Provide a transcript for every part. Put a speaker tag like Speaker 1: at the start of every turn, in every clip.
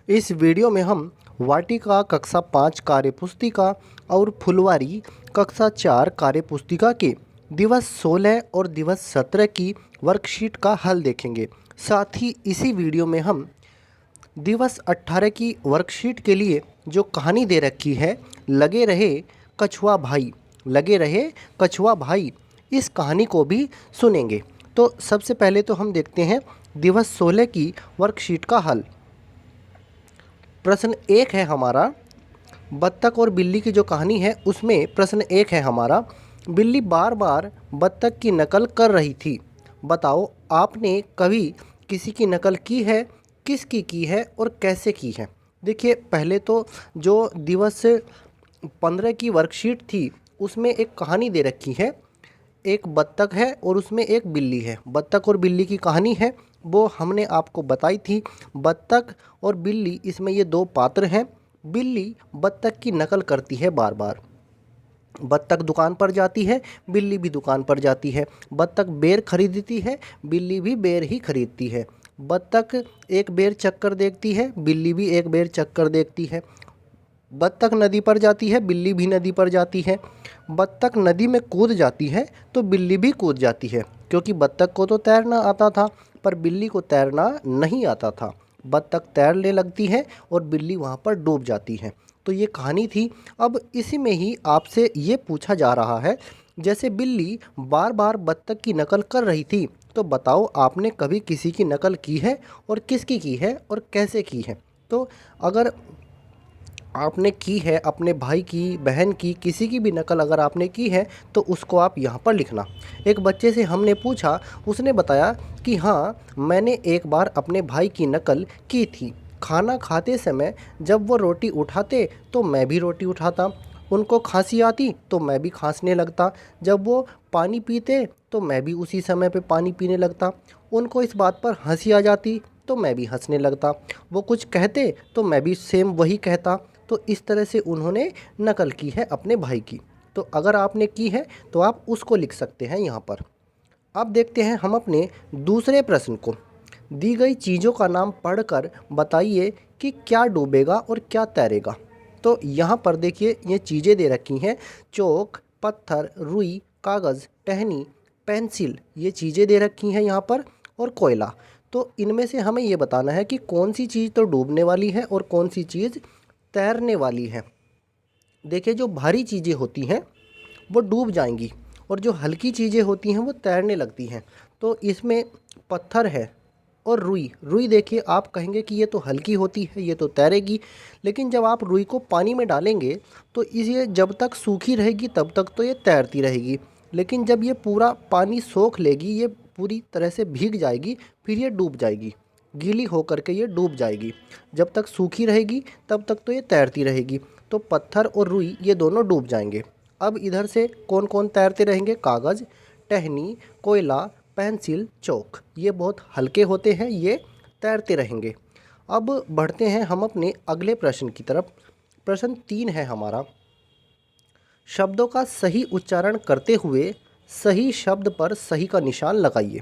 Speaker 1: इस वीडियो में हम वाटिका कक्षा 5 कार्यपुस्तिका और फुलवारी कक्षा 4 कार्यपुस्तिका के दिवस 16 और दिवस 17 की वर्कशीट का हल देखेंगे। साथ ही इसी वीडियो में हम दिवस 18 की वर्कशीट के लिए जो कहानी दे रखी है, लगे रहे कछुआ भाई, लगे रहे कछुआ भाई, इस कहानी को भी सुनेंगे। तो सबसे पहले तो हम देखते हैं दिवस 16 की वर्कशीट का हल। प्रश्न 1 है हमारा, बत्तख और बिल्ली की जो कहानी है उसमें प्रश्न 1 है हमारा, बिल्ली बार बार बत्तख की नकल कर रही थी। बताओ आपने कभी किसी की नकल की है, किसकी की है और कैसे की है। देखिए, पहले तो जो दिवस 15 की वर्कशीट थी उसमें एक कहानी दे रखी है। एक बत्तख है और उसमें एक बिल्ली है। बत्तख और बिल्ली की कहानी है, वो हमने आपको बताई थी। बत्तख और बिल्ली, इसमें ये दो पात्र हैं। बिल्ली बत्तख की नकल करती है बार बार। बत्तख दुकान पर जाती है, बिल्ली भी दुकान पर जाती है। बत्तख बेर खरीदती है, बिल्ली भी बेर ही खरीदती है। बत्तख एक बेर चक्कर देखती है, बिल्ली भी एक बेर चक्कर देखती है। बत्तख नदी पर जाती है, बिल्ली भी नदी पर जाती है। बत्तख नदी में कूद जाती है तो बिल्ली भी कूद जाती है, क्योंकि बत्तख को तो तैरना आता था पर बिल्ली को तैरना नहीं आता था। बत्तख तैरने लगती है और बिल्ली वहाँ पर डूब जाती है। तो ये कहानी थी। अब इसी में ही आपसे ये पूछा जा रहा है, जैसे बिल्ली बार बार बत्तख की नकल कर रही थी, तो बताओ आपने कभी किसी की नकल की है और किसकी की है और कैसे की है। तो अगर आपने की है, अपने भाई की, बहन की, किसी की भी नकल अगर आपने की है तो उसको आप यहाँ पर लिखना। एक बच्चे से हमने पूछा, उसने बताया कि हाँ, मैंने एक बार अपने भाई की नकल की थी। खाना खाते समय जब वो रोटी उठाते तो मैं भी रोटी उठाता। उनको खांसी आती तो मैं भी खांसने लगता। जब वो पानी पीते तो मैं भी उसी समय पे पानी पीने लगता। उनको इस बात पर हंसी आ जाती तो मैं भी हंसने लगता। वो कुछ कहते तो मैं भी सेम वही कहता। तो इस तरह से उन्होंने नकल की है अपने भाई की। तो अगर आपने की है तो आप उसको लिख सकते हैं यहाँ पर। अब देखते हैं हम अपने दूसरे प्रश्न को। दी गई चीज़ों का नाम पढ़कर बताइए कि क्या डूबेगा और क्या तैरेगा। तो यहाँ पर देखिए, ये चीज़ें दे रखी हैं। चौक, पत्थर, रुई, कागज़, टहनी, पेंसिल, ये चीज़ें दे रखी हैं यहाँ पर, और कोयला। तो इनमें से हमें ये बताना है कि कौन सी चीज़ तो डूबने वाली है और कौन सी चीज़ तैरने वाली है। देखिए, जो भारी चीज़ें होती हैं वो डूब जाएंगी और जो हल्की चीज़ें होती हैं वो तैरने लगती हैं। तो इसमें पत्थर है और रुई। रुई देखिए, आप कहेंगे कि ये तो हल्की होती है, ये तो तैरेगी, लेकिन जब आप रुई को पानी में डालेंगे तो इसे जब तक सूखी रहेगी तब तक तो ये तैरती रहेगी, लेकिन जब ये पूरा पानी सोख लेगी, ये पूरी तरह से भीग जाएगी, फिर ये डूब जाएगी। गीली होकर के ये डूब जाएगी। जब तक सूखी रहेगी तब तक तो ये तैरती रहेगी। तो पत्थर और रुई ये दोनों डूब जाएंगे। अब इधर से कौन कौन तैरते रहेंगे? कागज़, टहनी, कोयला, पेंसिल, चौक, ये बहुत हल्के होते हैं, ये तैरते रहेंगे। अब बढ़ते हैं हम अपने अगले प्रश्न की तरफ। प्रश्न 3 है हमारा, शब्दों का सही उच्चारण करते हुए सही शब्द पर सही का निशान लगाइए।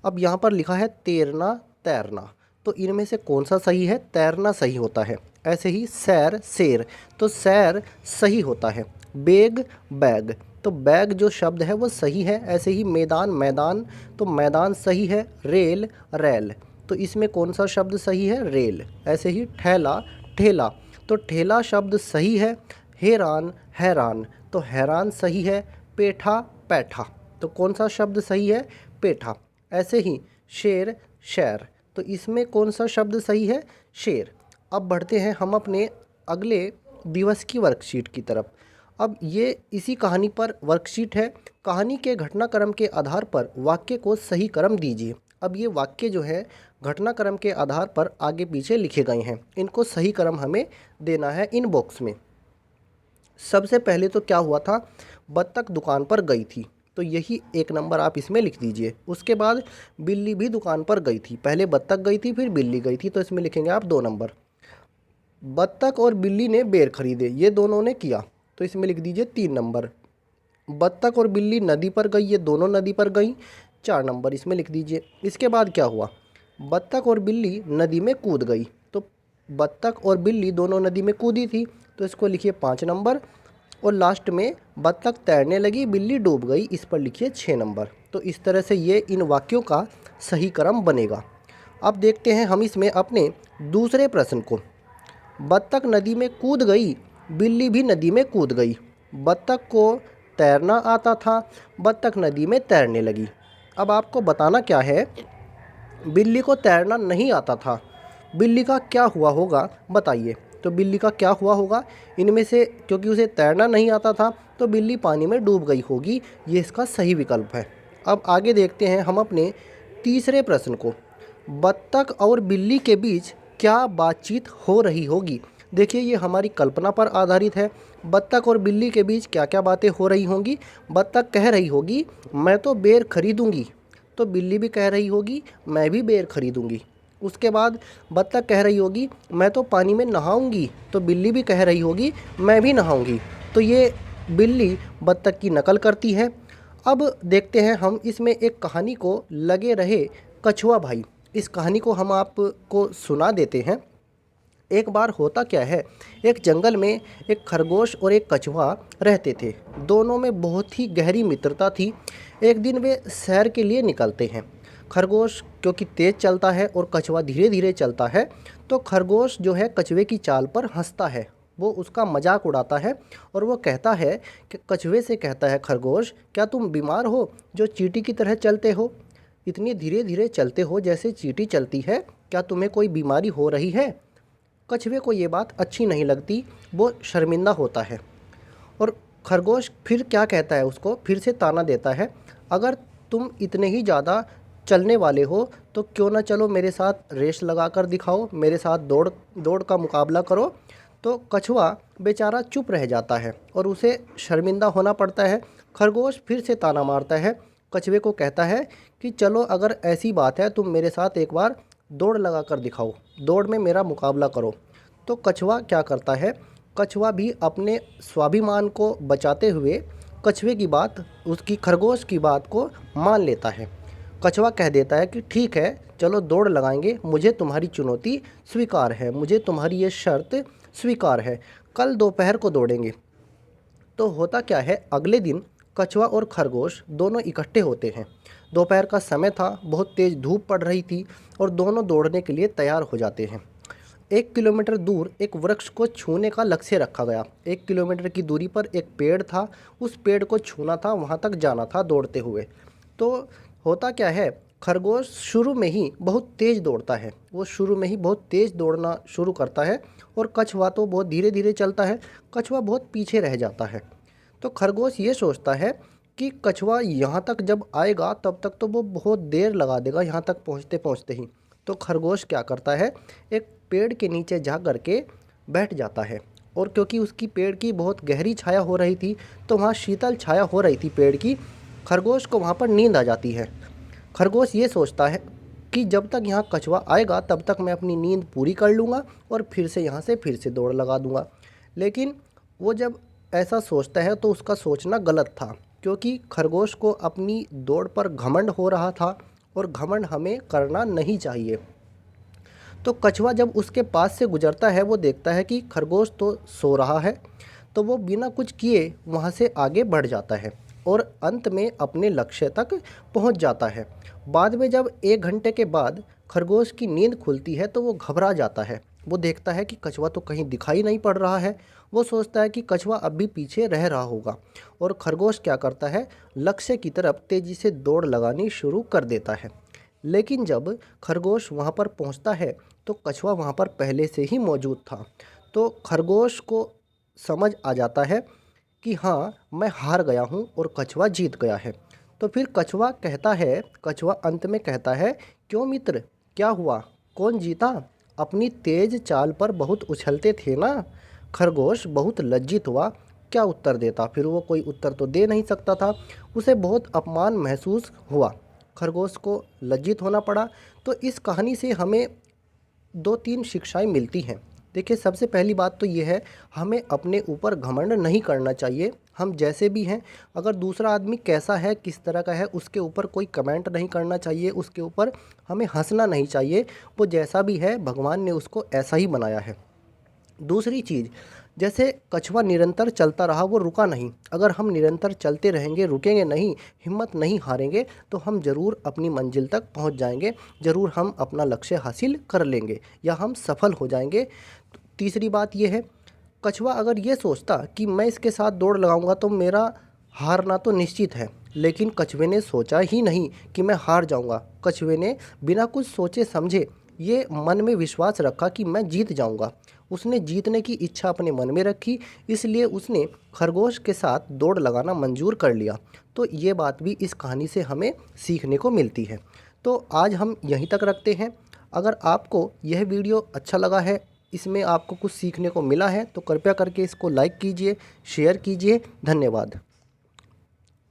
Speaker 1: अब यहाँ पर लिखा है तैरना, तैरना, तो इनमें से कौन सा सही है? तैरना सही होता है। ऐसे ही सैर, शेर, तो सैर सही होता है। बैग, बैग, तो बैग जो शब्द है वो सही है। ऐसे ही मैदान, मैदान, तो मैदान सही है। रेल, रेल, तो इसमें कौन सा शब्द सही है? रेल। ऐसे ही ठेला, ठेला, तो ठेला शब्द सही है। हैरान, हैरान, तो हैरान सही है। पेठा, पैठा, तो कौन सा शब्द सही है? पेठा। ऐसे ही शेर, शेर, तो इसमें कौन सा शब्द सही है? शेर। अब बढ़ते हैं हम अपने अगले दिवस की वर्कशीट की तरफ। अब ये इसी कहानी पर वर्कशीट है। कहानी के घटनाक्रम के आधार पर वाक्य को सही क्रम दीजिए। अब ये वाक्य जो है घटनाक्रम के आधार पर आगे पीछे लिखे गए हैं, इनको सही क्रम हमें देना है इन बॉक्स में। सबसे पहले तो क्या हुआ था? बत्तख दुकान पर गई थी, तो यही 1 नंबर आप इसमें लिख दीजिए। उसके बाद बिल्ली भी दुकान पर गई थी। पहले बत्तख गई थी, फिर बिल्ली गई थी, तो इसमें लिखेंगे आप 2 नंबर। बत्तख और बिल्ली ने बेर खरीदे, ये दोनों ने किया, तो इसमें लिख दीजिए 3 नंबर। बत्तख और बिल्ली नदी पर गई, ये दोनों नदी पर गई, 4 नंबर इसमें लिख दीजिए। इसके बाद क्या हुआ? बत्तख और बिल्ली नदी में कूद गई, तो बत्तख और बिल्ली दोनों नदी में कूदी थी, तो इसको लिखिए 5 नंबर। और लास्ट में बत्तख तैरने लगी, बिल्ली डूब गई, इस पर लिखिए 6 नंबर। तो इस तरह से ये इन वाक्यों का सही क्रम बनेगा। अब देखते हैं हम इसमें अपने दूसरे प्रश्न को। बत्तख नदी में कूद गई, बिल्ली भी नदी में कूद गई। बत्तख को तैरना आता था, बत्तख नदी में तैरने लगी। अब आपको बताना क्या है, बिल्ली को तैरना नहीं आता था, बिल्ली का क्या हुआ होगा बताइए। तो बिल्ली का क्या हुआ होगा, इनमें से क्योंकि उसे तैरना नहीं आता था तो बिल्ली पानी में डूब गई होगी, ये इसका सही विकल्प है। अब आगे देखते हैं हम अपने तीसरे प्रश्न को। बत्तख और बिल्ली के बीच क्या बातचीत हो रही होगी। देखिए ये हमारी कल्पना पर आधारित है। बत्तख और बिल्ली के बीच क्या क्या बातें हो रही होंगी। बत्तख कह रही होगी मैं तो बेर खरीदूंगी, तो बिल्ली भी कह रही होगी मैं भी बेर खरीदूंगी। उसके बाद बत्तख कह रही होगी मैं तो पानी में नहाऊंगी, तो बिल्ली भी कह रही होगी मैं भी नहाऊंगी। तो ये बिल्ली बत्तख की नकल करती है। अब देखते हैं हम इसमें एक कहानी को लगे रहे कछुआ भाई, इस कहानी को हम आपको सुना देते हैं। एक बार होता क्या है, एक जंगल में एक खरगोश और एक कछुआ रहते थे। दोनों में बहुत ही गहरी मित्रता थी। एक दिन वे सैर के लिए निकलते हैं। खरगोश क्योंकि तेज़ चलता है और कछुआ धीरे धीरे चलता है, तो खरगोश जो है कछुए की चाल पर हंसता है, वो उसका मजाक उड़ाता है और वो कहता है कि कछुए से कहता है खरगोश क्या तुम बीमार हो जो चींटी की तरह चलते हो, इतनी धीरे धीरे चलते हो जैसे चींटी चलती है, क्या तुम्हें कोई बीमारी हो रही है। कछुए को ये बात अच्छी नहीं लगती, वो शर्मिंदा होता है। और खरगोश फिर क्या कहता है, उसको फिर से ताना देता है अगर तुम इतने ही ज़्यादा चलने वाले हो तो क्यों ना चलो मेरे साथ रेस लगा कर दिखाओ, मेरे साथ दौड़ का मुकाबला करो। तो कछुआ बेचारा चुप रह जाता है और उसे शर्मिंदा होना पड़ता है। खरगोश फिर से ताना मारता है, कछुए को कहता है कि चलो अगर ऐसी बात है तुम मेरे साथ एक बार दौड़ लगा कर दिखाओ, दौड़ में मेरा मुकाबला करो। तो कछुआ क्या करता है, कछुआ भी अपने स्वाभिमान को बचाते हुए कछुए की बात, उसकी खरगोश की बात को मान लेता है। कछुआ कह देता है कि ठीक है चलो दौड़ लगाएंगे, मुझे तुम्हारी चुनौती स्वीकार है, मुझे तुम्हारी ये शर्त स्वीकार है, कल दोपहर को दौड़ेंगे। तो होता क्या है, अगले दिन कछुआ और खरगोश दोनों इकट्ठे होते हैं। दोपहर का समय था, बहुत तेज़ धूप पड़ रही थी और दोनों दौड़ने के लिए तैयार हो जाते हैं। 1 किलोमीटर दूर एक वृक्ष को छूने का लक्ष्य रखा गया। 1 किलोमीटर की दूरी पर एक पेड़ था, उस पेड़ को छूना था, वहाँ तक जाना था दौड़ते हुए। तो होता क्या है, खरगोश शुरू में ही बहुत तेज़ दौड़ता है, वो शुरू में ही बहुत तेज़ दौड़ना शुरू करता है और कछुआ तो बहुत धीरे धीरे चलता है, कछुआ बहुत पीछे रह जाता है। तो खरगोश ये सोचता है कि कछुआ यहाँ तक जब आएगा तब तक तो वो बहुत देर लगा देगा यहाँ तक पहुँचते पहुँचते ही। तो खरगोश क्या करता है, एक पेड़ के नीचे जा कर के बैठ जाता है। और क्योंकि उसकी पेड़ की बहुत गहरी छाया हो रही थी, तो वहाँ शीतल छाया हो रही थी पेड़ की, खरगोश को वहाँ पर नींद आ जाती है। खरगोश ये सोचता है कि जब तक यहाँ कछुआ आएगा तब तक मैं अपनी नींद पूरी कर लूँगा और फिर से यहाँ से फिर से दौड़ लगा दूँगा। लेकिन वो जब ऐसा सोचता है तो उसका सोचना गलत था, क्योंकि खरगोश को अपनी दौड़ पर घमंड हो रहा था और घमंड हमें करना नहीं चाहिए। तो कछुआ जब उसके पास से गुजरता है, वो देखता है कि खरगोश तो सो रहा है, तो वो बिना कुछ किए वहाँ से आगे बढ़ जाता है और अंत में अपने लक्ष्य तक पहुँच जाता है। बाद में जब 1 घंटे के बाद खरगोश की नींद खुलती है तो वो घबरा जाता है। वो देखता है कि कछुआ तो कहीं दिखाई नहीं पड़ रहा है। वो सोचता है कि कछुआ अब भी पीछे रह रहा होगा और खरगोश क्या करता है, लक्ष्य की तरफ तेज़ी से दौड़ लगानी शुरू कर देता है। लेकिन जब खरगोश वहाँ पर पहुँचता है तो कछुआ वहाँ पर पहले से ही मौजूद था। तो खरगोश को समझ आ जाता है कि हाँ मैं हार गया हूँ और कछुआ जीत गया है। तो फिर कछुआ अंत में कहता है क्यों मित्र, क्या हुआ, कौन जीता, अपनी तेज़ चाल पर बहुत उछलते थे ना। खरगोश बहुत लज्जित हुआ, क्या उत्तर देता, फिर वो कोई उत्तर तो दे नहीं सकता था, उसे बहुत अपमान महसूस हुआ, खरगोश को लज्जित होना पड़ा। तो इस कहानी से हमें 2-3 शिक्षाएं मिलती हैं। देखिए सबसे पहली बात तो ये है, हमें अपने ऊपर घमंड नहीं करना चाहिए, हम जैसे भी हैं, अगर दूसरा आदमी कैसा है, किस तरह का है, उसके ऊपर कोई कमेंट नहीं करना चाहिए, उसके ऊपर हमें हंसना नहीं चाहिए। वो जैसा भी है भगवान ने उसको ऐसा ही बनाया है। दूसरी चीज़, जैसे कछुआ निरंतर चलता रहा, वो रुका नहीं। अगर हम निरंतर चलते रहेंगे, रुकेंगे नहीं, हिम्मत नहीं हारेंगे, तो हम ज़रूर अपनी मंजिल तक पहुंच जाएंगे, ज़रूर हम अपना लक्ष्य हासिल कर लेंगे या हम सफल हो जाएंगे। तीसरी बात ये है, कछुआ अगर ये सोचता कि मैं इसके साथ दौड़ लगाऊंगा तो मेरा हारना तो निश्चित है, लेकिन कछुए ने सोचा ही नहीं कि मैं हार जाऊंगा। कछुए ने बिना कुछ सोचे समझे ये मन में विश्वास रखा कि मैं जीत जाऊंगा। उसने जीतने की इच्छा अपने मन में रखी, इसलिए उसने खरगोश के साथ दौड़ लगाना मंजूर कर लिया। तो ये बात भी इस कहानी से हमें सीखने को मिलती है। तो आज हम यहीं तक रखते हैं। अगर आपको यह वीडियो अच्छा लगा है, इसमें आपको कुछ सीखने को मिला है, तो कृपया करके इसको लाइक कीजिए, शेयर कीजिए। धन्यवाद।